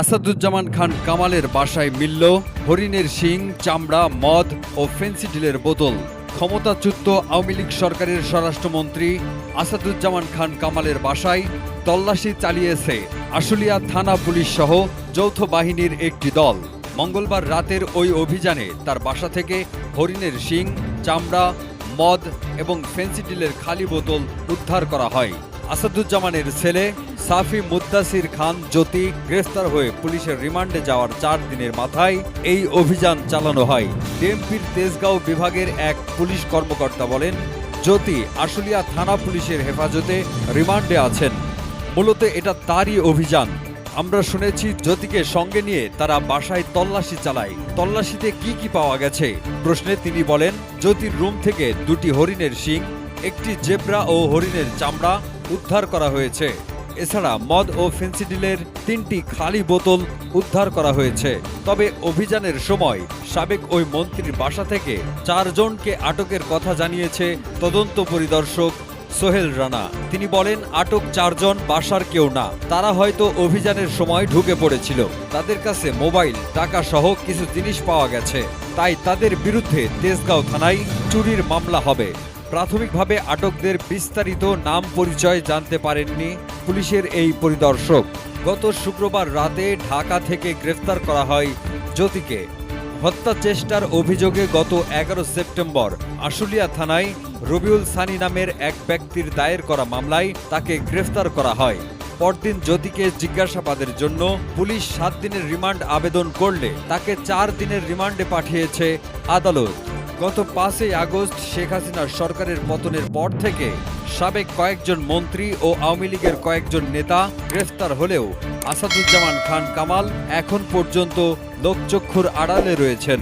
আসাদুজ্জামান খান কামালের বাসায় মিলল হরিণের শিং, চামড়া, মদ ও ফেন্সিডিলের বোতল। ক্ষমতাচ্যুত আওয়ামী লীগ সরকারের স্বরাষ্ট্রমন্ত্রী আসাদুজ্জামান খান কামালের বাসায় তল্লাশি চালিয়েছে আশুলিয়া থানা পুলিশ সহ যৌথ বাহিনীর একটি দল। মঙ্গলবার রাতের ওই অভিযানে তার বাসা থেকে হরিণের শিং, চামড়া, মদ এবং ফেন্সিডিলের খালি বোতল উদ্ধার করা হয়। আসাদুজ্জামানের ছেলে সাফি মুদ্দাসির খান জ্যোতি গ্রেফতার হয়ে পুলিশের রিমান্ডে যাওয়ার 4 দিনের মাথায় এই অভিযান চালানো হয়। ডিএমপির তেজগাঁও বিভাগের এক পুলিশ কর্মকর্তা বলেন, জ্যোতি আশুলিয়া থানা পুলিশের হেফাজতে রিমান্ডে আছেন। মূলত এটা তারই অভিযান। আমরা শুনেছি জ্যোতিকে সঙ্গে নিয়ে তারা বাসায় তল্লাশি চালায়। তল্লাশিতে কি পাওয়া গেছে প্রশ্নে তিনি বলেন, জ্যোতির রুম থেকে 2টি হরিণের শিং, একটি জেব্রা ও হরিণের চামড়া উদ্ধার করা হয়েছে। এছাড়া মদ ও ফেন্সিডিলের 3টি খালি বোতল উদ্ধার করা হয়েছে। তবে অভিযানের সময় সাবেক ওই মন্ত্রীর বাসা থেকে 4 জনকে আটকের কথা জানিয়েছে তদন্ত পরিদর্শক সোহেল রানা। তিনি বলেন, আটক 4 জন বাসার কেউ না, তারা হয়তো অভিযানের সময় ঢুকে পড়েছিল। তাদের কাছে মোবাইল, টাকা সহ কিছু জিনিস পাওয়া গেছে, তাই তাদের বিরুদ্ধে তেজগাঁও থানায় চুরির মামলা হবে। প্রাথমিকভাবে আটকদের বিস্তারিত নাম পরিচয় জানতে পারেননি পুলিশের এই পরিদর্শক। গত শুক্রবার রাতে ঢাকা থেকে গ্রেফতার করা হয় জ্যোতিকে। হত্যা চেষ্টার অভিযোগে গত 11 সেপ্টেম্বর আশুলিয়া থানায় রবিউল সানি নামের এক ব্যক্তির দায়ের করা মামলায় তাকে গ্রেফতার করা হয়। পরদিন জ্যোতিকে জিজ্ঞাসাবাদের জন্য পুলিশ 7 দিনের রিমান্ড আবেদন করলে তাকে 4 দিনের রিমান্ডে পাঠিয়েছে আদালত। গত 5 আগস্ট শেখ হাসিনার সরকারের পতনের পর থেকে সাবেক কয়েকজন মন্ত্রী ও আওয়ামী লীগের কয়েকজন নেতা গ্রেফতার হলেও আসাদুজ্জামান খান কামাল এখন পর্যন্ত লোকচক্ষুর আড়ালে রয়েছেন।